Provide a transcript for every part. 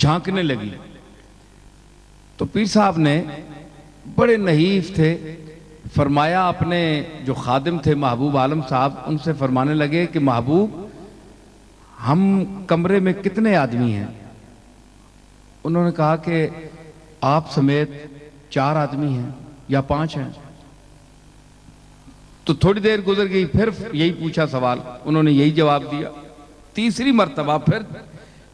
झांकने लगी। तो पीर साहब ने बड़े नहीफ थे, फरमाया अपने जो खादिम थे महबूब आलम साहब, उनसे फरमाने लगे कि महबूब हम कमरे में कितने आदमी हैं? उन्होंने कहा कि आप समेत 4 आदमी हैं या 5 हैं। तो थोड़ी देर गुजर गई, फिर यही पूछा सवाल, उन्होंने यही जवाब दिया। तीसरी मर्तबा फिर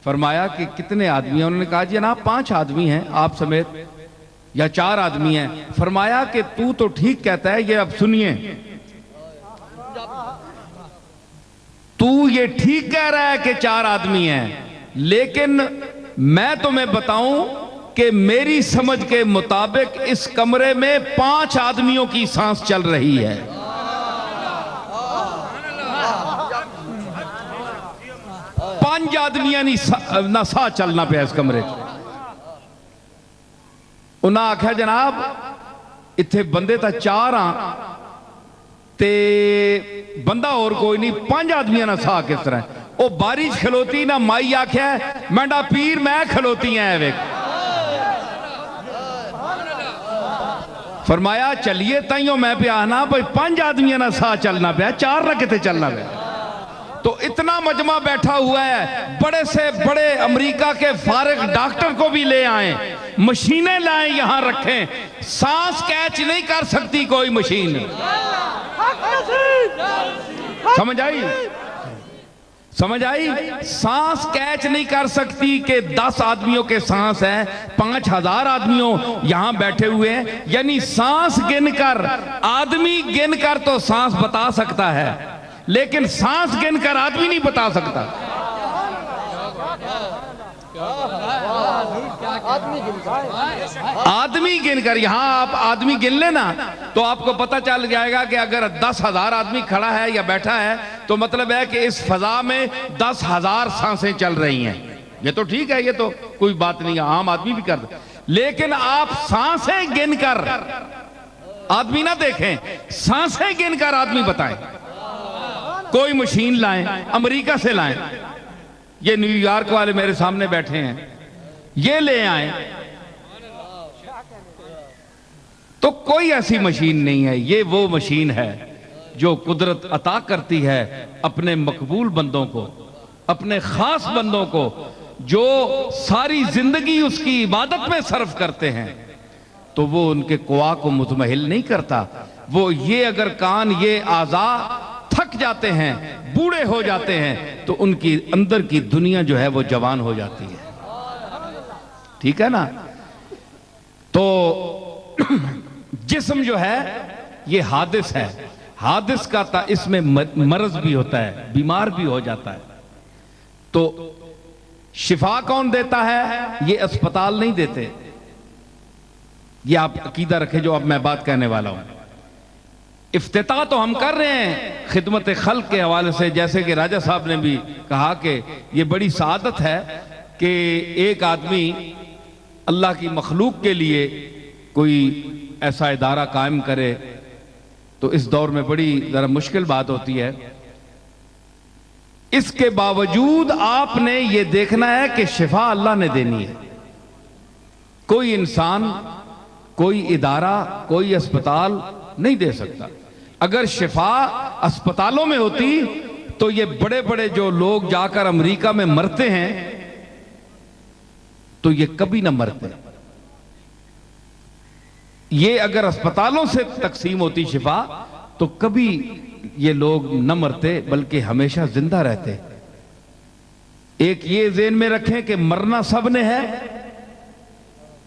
फरमाया कि कितने आदमी हैं? उन्होंने कहा जनाब 5 आदमी हैं आप समेत या 4 आदमी हैं। फरमाया कि तू तो ठीक कहता है, ये अब सुनिए, तू ये ठीक कह रहा है कि 4 आदमी हैं, लेकिन मैं तुम्हें बताऊं कि मेरी समझ के मुताबिक इस कमरे में 5 आदमियों की सांस चल रही है। 5 आदमियां ना सा चलना पे इस कमरे च। उन्हें आख्या जनाब इत्थे बंदे तो 4 आ ते बंदा और कोई नहीं, 5 आदमियों ना सा किस तरह? वो बारिश खलोती ना माई आख्या मैंडा पीर मैं खलोती है वेख। फरमाया चलिए ताइयों मैं पे आना भाई 5 आदमियों ना सा चलना पे, 4 ना कितने चलना पे। तो इतना मजमा बैठा हुआ है, बड़े से बड़े अमेरिका के फारिग डॉक्टर को भी ले आए, मशीनें लाएं यहां रखें, सांस कैच नहीं कर सकती कोई मशीन। समझ आई? समझ आई? सांस कैच नहीं कर सकती कि 10 आदमियों के सांस है, 5000 आदमियों यहां बैठे हुए हैं, यानी सांस गिनकर, आदमी गिनकर तो सांस बता सकता है, लेकिन सांस गिनकर आदमी नहीं बता सकता। आदमी गिनकर, यहां आप आदमी गिन लेना तो आपको पता चल जाएगा कि अगर 10,000 आदमी खड़ा है या बैठा है तो मतलब है कि इस फजा में 10,000 सांसें चल रही हैं। ये तो ठीक है, ये तो कोई बात नहीं है, आम आदमी भी कर। लेकिन आप सांसें गिनकर आदमी ना देखें, सांसें गिनकर आदमी बताएं। कोई मशीन लाएं, अमेरिका से लाएं, ये न्यूयॉर्क वाले मेरे सामने बैठे हैं, ये ले आए, तो कोई ऐसी मशीन नहीं है। ये वो मशीन है जो कुदरत अता करती है अपने मकबूल बंदों को, अपने खास बंदों को, जो सारी जिंदगी उसकी इबादत में सर्फ करते हैं। तो वो उनके कुआ को मुतमहिल नहीं करता। वो ये अगर कान, ये आज़ा थक जाते हैं, बूढ़े हो जाते हैं, तो उनकी अंदर की दुनिया जो है वो जवान हो जाती है। ठीक है ना? तो जिस्म जो है ये हादिस है, हादिस का इसमें मर्ज भी होता है, बीमार भी हो जाता है। तो शिफा कौन देता है? ये अस्पताल नहीं देते। ये आप अकीदा रखें जो अब मैं बात कहने वाला हूं। इफ्तिताह तो हम कर रहे हैं खिदमत खल्क के हवाले से, जैसे कि राजा साहब ने भी कहा कि ये बड़ी सादत है कि एक आदमी अल्लाह की मखलूक के लिए कोई ऐसा इदारा कायम करे। तो इस दौर में बड़ी जरा मुश्किल बात होती है। इसके बावजूद आपने ये देखना है कि शिफा अल्लाह ने देनी है। कोई इंसान, कोई इदारा, कोई अस्पताल नहीं दे सकता। अगर शिफा अस्पतालों में होती तो ये बड़े बड़े जो लोग जाकर अमेरिका में मरते हैं तो ये कभी ना मरते। ये अगर अस्पतालों से तकसीम होती शिफा तो कभी ये लोग न मरते, बल्कि हमेशा जिंदा रहते। एक ये ज़हन में रखें कि मरना सब ने है,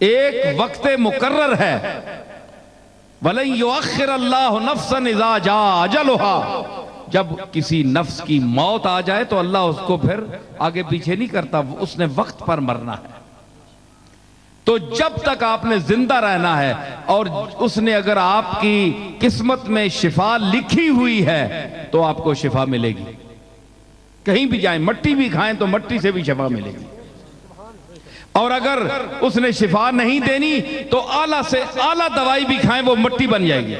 एक वक्त मुकर्रर है। वलन युअख्खिर अल्लाहु नफ्सन इज़ा जा अजलुहा, जब किसी नफ्स की मौत आ जाए तो अल्लाह उसको फिर आगे पीछे नहीं करता, उसने वक्त पर मरना है। तो जब तक आपने जिंदा रहना है और उसने अगर आपकी किस्मत में शिफा लिखी हुई है तो आपको शिफा मिलेगी। कहीं भी जाएं, मट्टी भी खाएं तो मट्टी से भी शिफा मिलेगी। और अगर उसने शिफा नहीं देनी तो आला से आला दवाई भी खाएं, वो मट्टी बन जाएगी।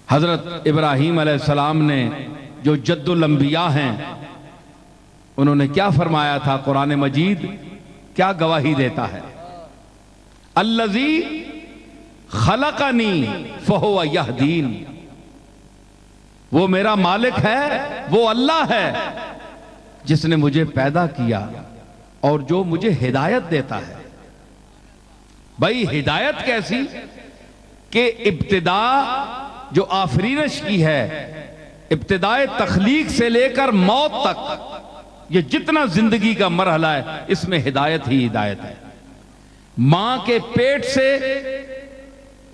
हजरत इब्राहीम अलैहिस्सलाम ने जो जद्दुल अंबिया हैं, उन्होंने क्या फरमाया था? कुरान मजीद क्या गवाही देता है? अल्लज़ी खलक़नी फहुव यहदीन, वो मेरा मालिक है, वो अल्लाह है जिसने मुझे पैदा किया और जो मुझे हिदायत देता है। भाई हिदायत कैसी कि इब्तिदा जो आफरीनश की है, इब्तिदाए तख्लीक से लेकर मौत तक, ये जितना जिंदगी का मरहला है इसमें हिदायत ही हिदायत है। मां के पेट से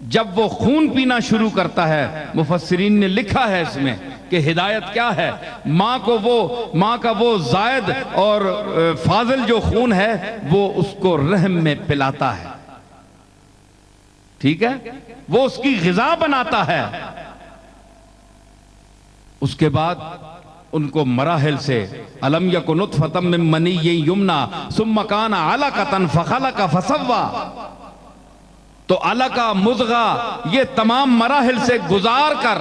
जब वो खून पीना शुरू करता है, मुफस्सिरीन ने लिखा है इसमें कि हिदायत क्या है, मां का वो जायद और फाजिल जो खून है वो उसको रहम में पिलाता है, ठीक है, वो उसकी ग़िज़ा बनाता है। उसके बाद उनको मराहिल से अलम यकुन नुत्फ़तम मिन मनिय्यिन युमना सुम्मा काना अलक़तन फ़ख़लक़ फ़सव्वा, तो अलका मुज़ग़ा ये तमाम मराहिल से गुजार कर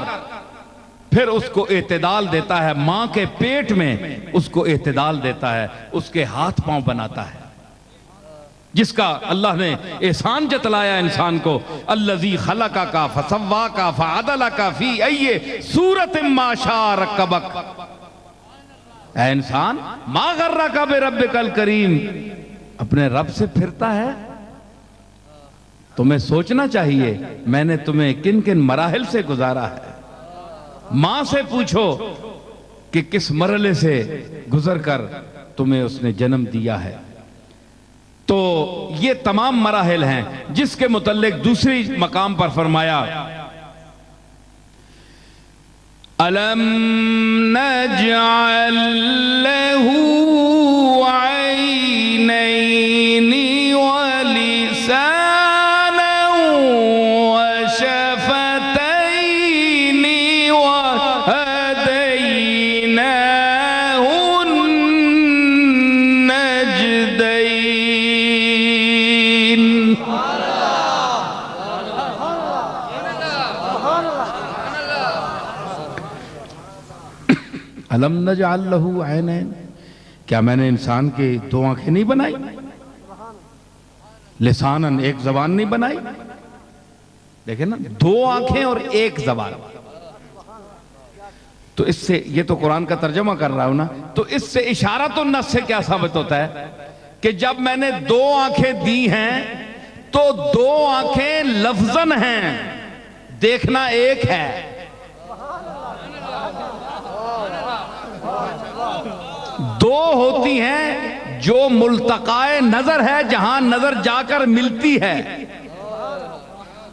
फिर उसको एतदाल देता है, मां के पेट में उसको एतदाल देता है, उसके हाथ पांव बनाता है, जिसका अल्लाह ने एहसान जतलाया इंसान को। अल्लज़ी खलक़का फ़सव्वाका फ़अदलका फ़ी अय्यि सूरतिन मा शाअ रक्कबक। ऐ इंसान, मा गर्रका बिरब्बिकल करीम, अपने रब से फिरता है, तुम्हें सोचना चाहिए मैंने तुम्हें किन किन मराहिल से गुजारा है। मां से पूछो कि किस मरहले से गुजर कर तुम्हें उसने जन्म दिया है। तो ये तमाम मराहिल हैं जिसके मुतल्लिक दूसरी मकाम पर फरमाया, अलम नजअल लहू ऐनैनी व लिसानन व शफतैनी व हदैनाहु नजदैन। अलम नजअल लहू ऐनैन, क्या मैंने इंसान के दो आंखें नहीं बनाई? लिसानन, एक जबान नहीं बनाई? देखे ना, दो आंखें और एक जबान। तो इससे, ये तो कुरान का तर्जुमा कर रहा हूं ना, तो इससे इशारा तो नस से क्या साबित होता है कि जब मैंने दो आंखें दी हैं तो दो आंखें लफ्जन हैं, देखना एक है। दो होती हैं जो मुल्तकाए नजर है, जहां नजर जाकर मिलती है,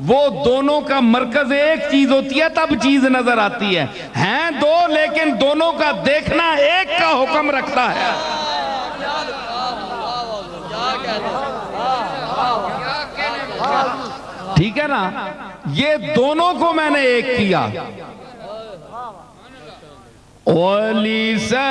वो दोनों का मरकज एक चीज होती है, तब चीज नजर आती है। हैं दो लेकिन दोनों का देखना एक का हुक्म रखता है। ठीक है ना, ये दोनों को मैंने एक किया। वलिसा